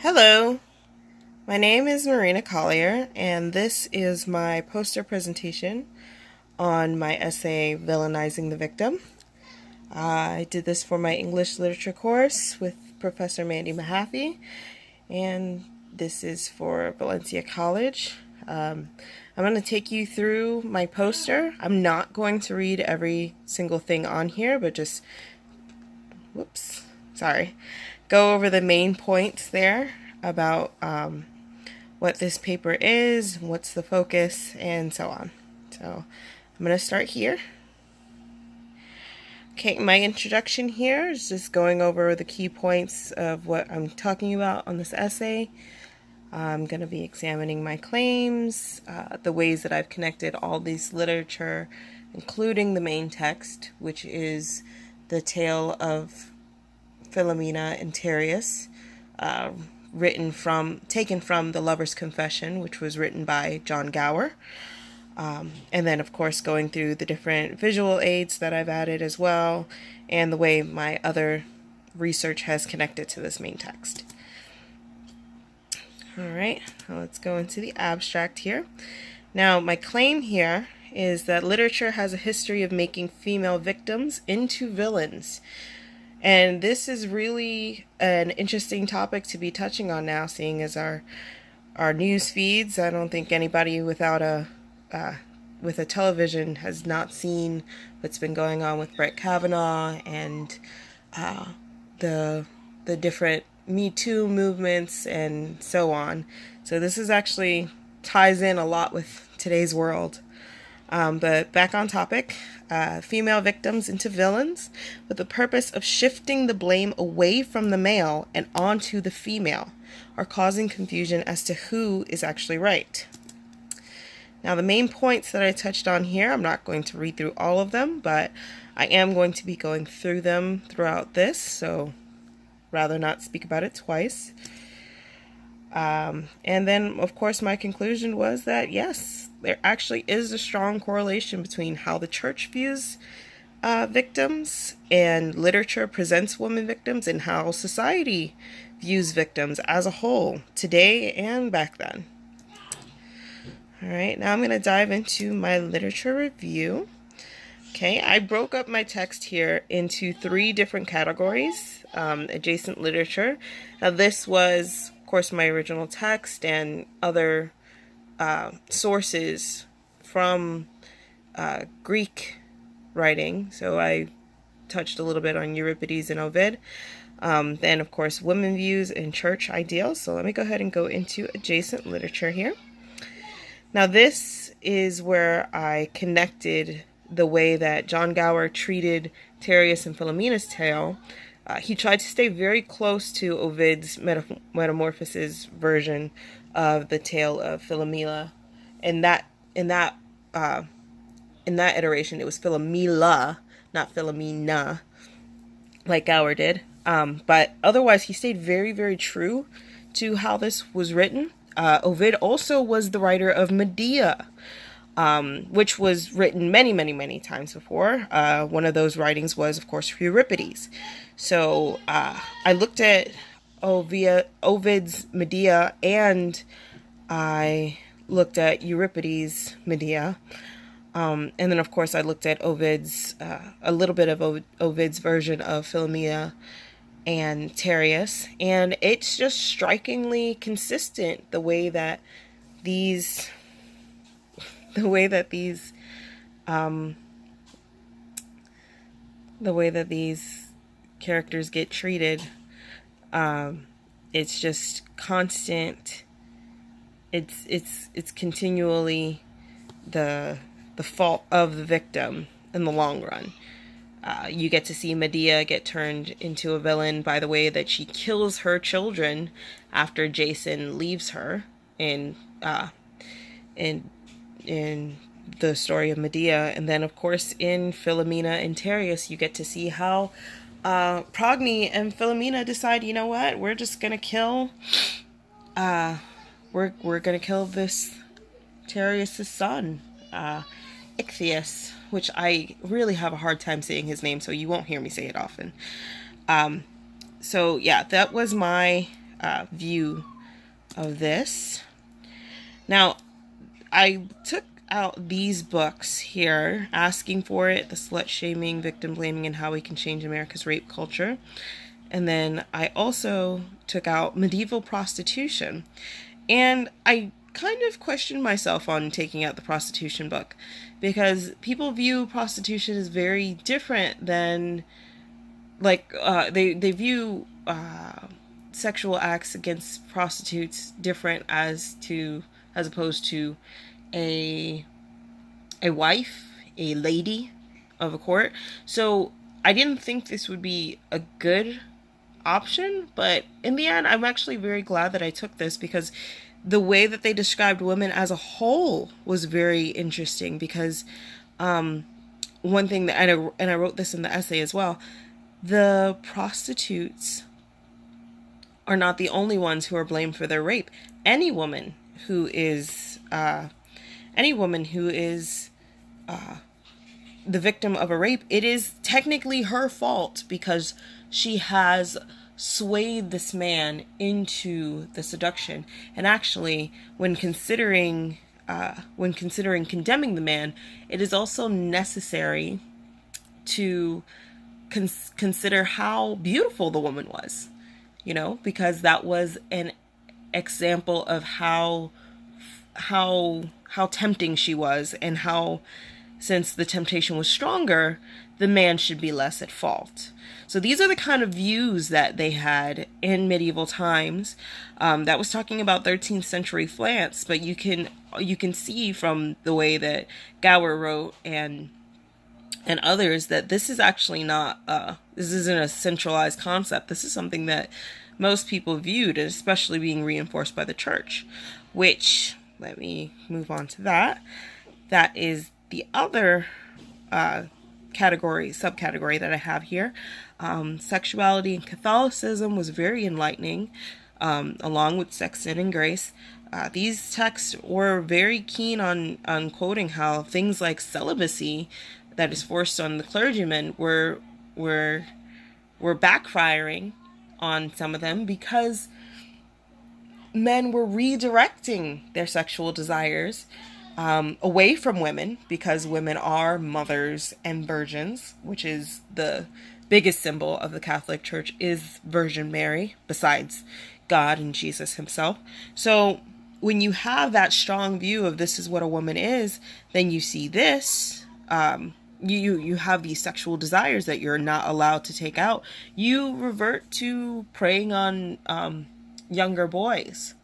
Hello, my name is Marina Collier, and this is my poster presentation on my essay, Villainizing the Victim. I did this for my English literature course with Professor Mandy Mahaffey, and this is for Valencia College. I'm going to take you through my poster. I'm not going to read every single thing on here, but just, go over the main points there about what this paper is, what's the focus, and so on. So I'm going to start here. Okay, my introduction here is just going over the key points of what I'm talking about on this essay. I'm going to be examining my claims, the ways that I've connected all these literature, including the main text, which is the tale of Philomena and Tereus, taken from The Lover's Confession, which was written by John Gower. And then, of course, going through the different visual aids that I've added as well, and the way my other research has connected to this main text. Alright, let's go into the abstract here. Now, my claim here is that literature has a history of making female victims into villains. And this is really an interesting topic to be touching on now, seeing as our news feeds. I don't think anybody without with a television has not seen what's been going on with Brett Kavanaugh and the different Me Too movements and so on. So this is actually ties in a lot with today's world. But back on topic, female victims into villains with the purpose of shifting the blame away from the male and onto the female, are causing confusion as to who is actually right. Now, the main points that I touched on here, I'm not going to read through all of them, but I am going to be going through them throughout this, so rather not speak about it twice. And then, of course, my conclusion was that, yes, there actually is a strong correlation between how the church views victims and literature presents women victims and how society views victims as a whole, today and back then. All right, now I'm going to dive into my literature review. Okay, I broke up my text here into 3 different categories. Adjacent literature. Now, this was, of course, my original text and other sources from Greek writing. So I touched a little bit on Euripides and Ovid. Then, of course, women views and church ideals. So let me go ahead and go into adjacent literature here. Now, this is where I connected the way that John Gower treated Tereus and Philomena's tale. He tried to stay very close to Ovid's Metamorphoses version of the tale of Philomela. In that iteration, it was Philomela, not Philomena, like Gower did. But otherwise, he stayed very, very true to how this was written. Ovid also was the writer of Medea, which was written many, many, many times before. One of those writings was, of course, Euripides. So I looked at Ovid's Medea and I looked at Euripides' Medea. And then, of course, I looked at Ovid's, a little bit of Ovid's version of Philomela and Tereus, and it's just strikingly consistent the way that these characters get treated. It's just constant. It's continually the fault of the victim in the long run. You get to see Medea get turned into a villain by the way that she kills her children after Jason leaves her in the story of Medea. And then, of course, in Philomena and Tereus, you get to see how Progny and Philomena decide, you know what, we're just gonna kill we're gonna kill this Tereus' son, Ichthyos, which I really have a hard time saying his name, so you won't hear me say it often. So yeah, that was my view of this. Now, I took out these books here, Asking for It, The Slut Shaming, Victim Blaming, and How We Can Change America's Rape Culture. And then I also took out Medieval Prostitution. And I kind of questioned myself on taking out the prostitution book, because people view prostitution as very different than, like, they view sexual acts against prostitutes different as opposed to a wife, a lady of a court. So I didn't think this would be a good option, but in the end, I'm actually very glad that I took this, because the way that they described women as a whole was very interesting. Because one thing that, and I wrote this in the essay as well, the prostitutes are not the only ones who are blamed for their rape. Any woman who is the victim of a rape, it is technically her fault, because she has swayed this man into the seduction. And actually, when considering condemning the man, it is also necessary to consider how beautiful the woman was, because that was an example of how tempting she was, and how, since the temptation was stronger, the man should be less at fault. So these are the kind of views that they had in medieval times. That was talking about 13th century France, but you can see from the way that Gower wrote and others that this is actually not this isn't a centralized concept. This is something that most people viewed, especially being reinforced by the church, which, let me move on to that. That is the other subcategory that I have here. Sexuality in Catholicism was very enlightening, along with Sex, Sin, and Grace. These texts were very keen on quoting how things like celibacy that is forced on the clergymen were backfiring on some of them, because men were redirecting their sexual desires away from women, because women are mothers and virgins, which is the biggest symbol of the Catholic Church, is Virgin Mary, besides God and Jesus himself. So when you have that strong view of this is what a woman is, then you see this, you have these sexual desires that you're not allowed to take out. You revert to preying on younger boys,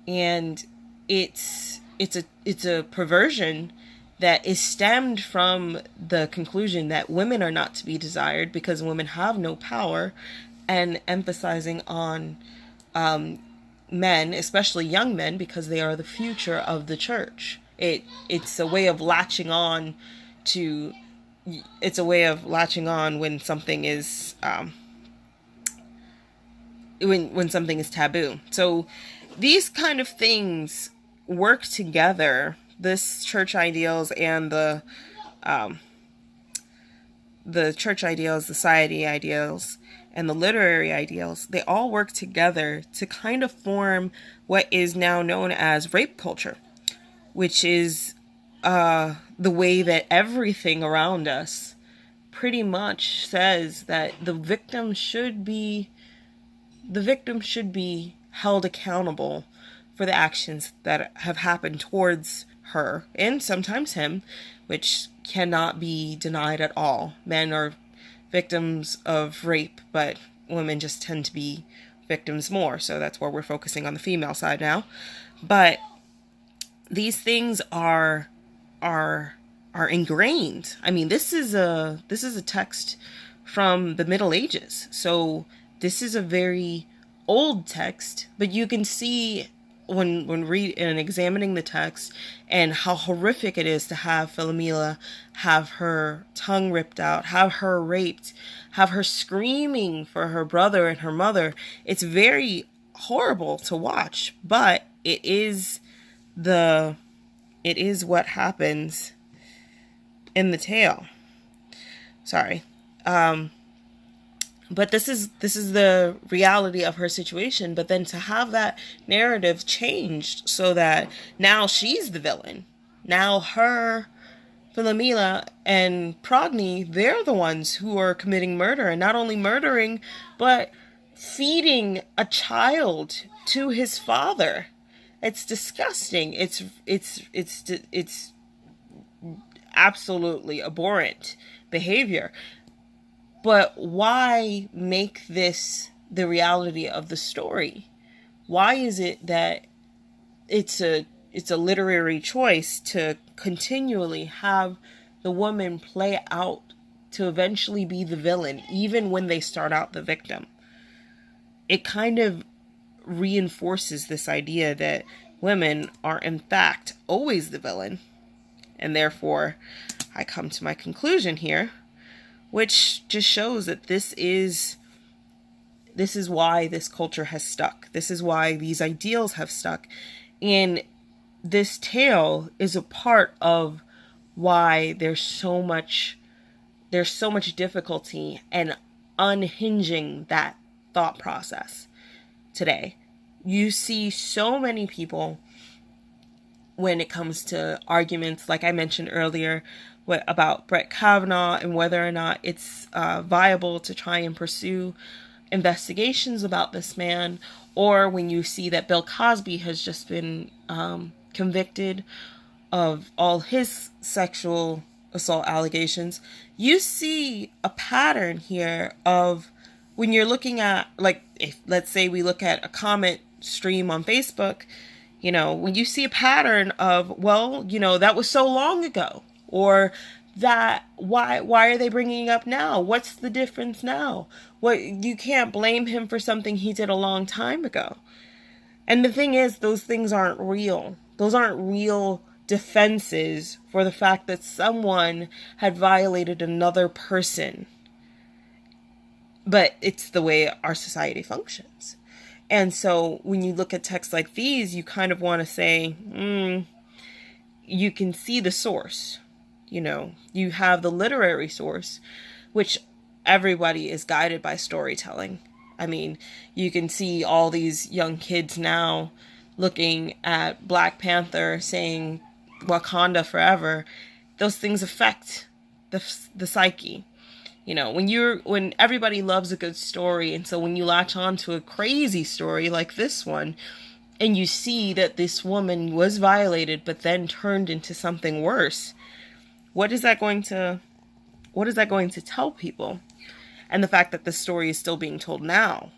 and it's a perversion that is stemmed from the conclusion that women are not to be desired because women have no power, and emphasizing on men, especially young men, because they are the future of the church. It's a way of latching on when something is when something is taboo. So these kind of things work together. This church ideals and the church ideals, the society ideals, and the literary ideals, they all work together to kind of form what is now known as rape culture, which is the way that everything around us pretty much says that the victim should be held accountable for the actions that have happened towards her, and sometimes him, which cannot be denied at all. Men are victims of rape, but women just tend to be victims more, so that's where we're focusing on the female side now. But these things are ingrained. I mean, this is a text from the Middle Ages, so this is a very old text, but you can see when read and examining the text and how horrific it is to have Philomela have her tongue ripped out, have her raped, have her screaming for her brother and her mother. It's very horrible to watch, but it is what happens in the tale. Sorry. But this is the reality of her situation. But then to have that narrative changed so that now she's the villain. Now her, Philomela and Progny, they're the ones who are committing murder, and not only murdering, but feeding a child to his father. It's disgusting. It's absolutely abhorrent behavior. But why make this the reality of the story? Why is it that it's a literary choice to continually have the woman play out to eventually be the villain, even when they start out the victim? It kind of reinforces this idea that women are in fact always the villain. And therefore, I come to my conclusion here, which just shows that this is why this culture has stuck. This is why these ideals have stuck. And this tale is a part of why there's so much difficulty in unhinging that thought process today. You see so many people, when it comes to arguments, like I mentioned earlier, about Brett Kavanaugh and whether or not it's viable to try and pursue investigations about this man, or when you see that Bill Cosby has just been convicted of all his sexual assault allegations, you see a pattern here of, when you're looking at, like, if let's say we look at a comment stream on Facebook, when you see a pattern of, well, that was so long ago, or that why are they bringing it up now? What's the difference now? You can't blame him for something he did a long time ago. And the thing is, those things aren't real. Those aren't real defenses for the fact that someone had violated another person. But it's the way our society functions. And so when you look at texts like these, you kind of want to say, you can see the source. You have the literary source, which everybody is guided by storytelling. I mean, you can see all these young kids now looking at Black Panther saying Wakanda forever. Those things affect the psyche. When everybody loves a good story, and so when you latch on to a crazy story like this one, and you see that this woman was violated but then turned into something worse, what is that going to tell people? And the fact that the story is still being told now,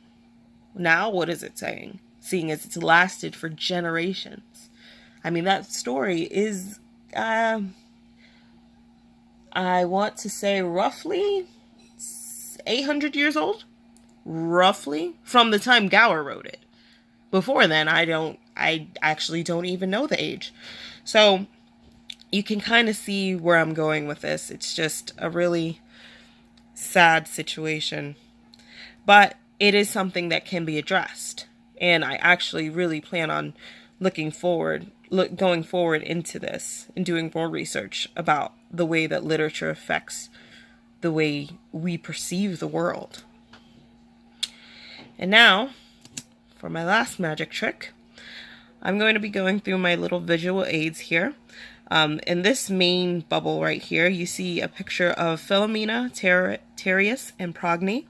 what is it saying? Seeing as it's lasted for generations. I mean, that story is, I want to say roughly 800 years old, roughly, from the time Gower wrote it. Before then, I actually don't even know the age. So you can kind of see where I'm going with this. It's just a really sad situation, but it is something that can be addressed. And I actually really plan on going forward into this and doing more research about the way that literature affects the way we perceive the world. And now, for my last magic trick, I'm going to be going through my little visual aids here. In this main bubble right here, you see a picture of Philomela, Tereus, and Progny.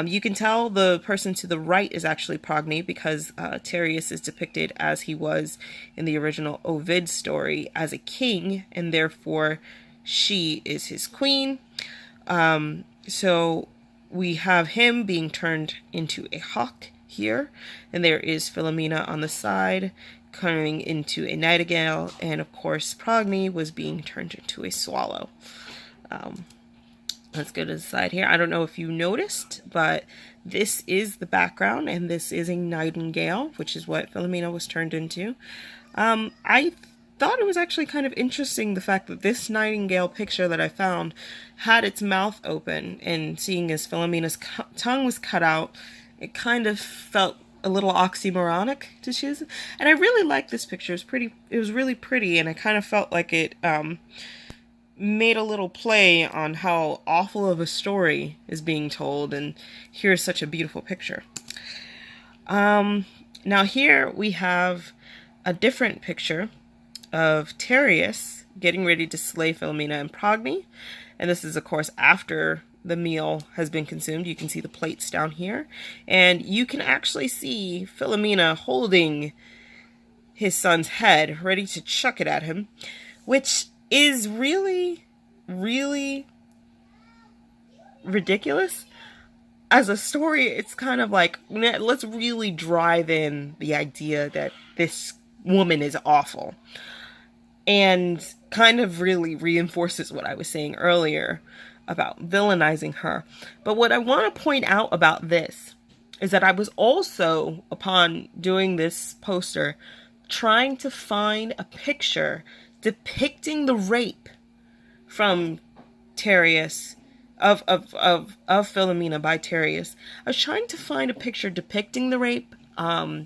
You can tell the person to the right is actually Progny because Tereus is depicted as he was in the original Ovid story as a king, and therefore she is his queen. So we have him being turned into a hawk here, and there is Philomela on the side coming into a nightingale, and of course Progny was being turned into a swallow. Let's go to the side here. I don't know if you noticed, but this is the background, and this is a nightingale, which is what Philomela was turned into. I thought it was actually kind of interesting, the fact that this nightingale picture that I found had its mouth open, and seeing as Philomela's tongue was cut out, it kind of felt a little oxymoronic to choose. And I really liked this picture. It was really pretty, and I kind of felt like it made a little play on how awful of a story is being told, and here's such a beautiful picture. Now here we have a different picture of Tereus getting ready to slay Philomena and Progny, and this is of course after the meal has been consumed. You can see the plates down here, and you can actually see Philomena holding his son's head, ready to chuck it at him, which is really, really ridiculous. As a story, it's kind of like, let's really drive in the idea that this woman is awful, and kind of really reinforces what I was saying earlier about villainizing her. But what I want to point out about this is that I was also, upon doing this poster, trying to find a picture depicting the rape from Tereus, of Philomena by Tereus. I was trying to find a picture depicting the rape. I'll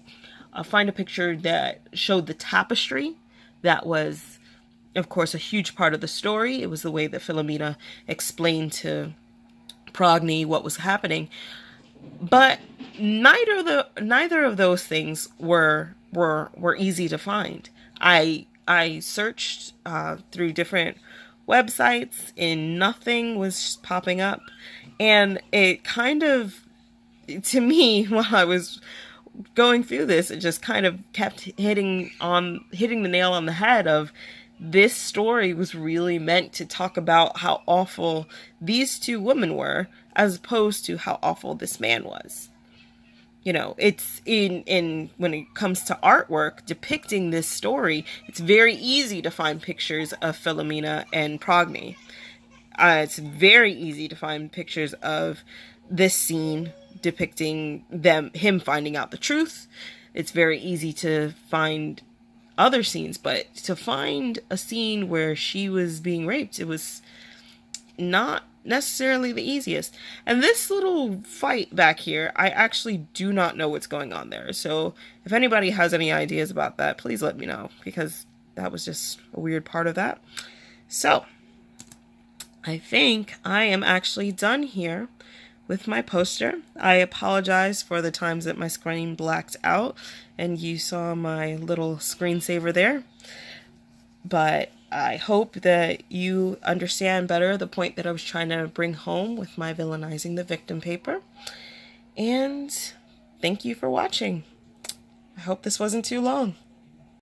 find a picture that showed the tapestry. That was, of course, a huge part of the story. It was the way that Philomena explained to Progny what was happening. But neither of those things were easy to find. I searched through different websites and nothing was popping up, and it kind of, to me, while I was going through this, it just kind of kept hitting the nail on the head of, this story was really meant to talk about how awful these two women were, as opposed to how awful this man was. You know, it's in when it comes to artwork depicting this story, it's very easy to find pictures of Philomena and Progny. It's very easy to find pictures of this scene depicting him finding out the truth. It's very easy to find other scenes, but to find a scene where she was being raped, it was not necessarily the easiest. And this little fight back here, I actually do not know what's going on there. So if anybody has any ideas about that, please let me know, because that was just a weird part of that. So I think I am actually done here with my poster. I apologize for the times that my screen blacked out and you saw my little screensaver there. But I hope that you understand better the point that I was trying to bring home with my Villainizing the Victim paper. And thank you for watching. I hope this wasn't too long.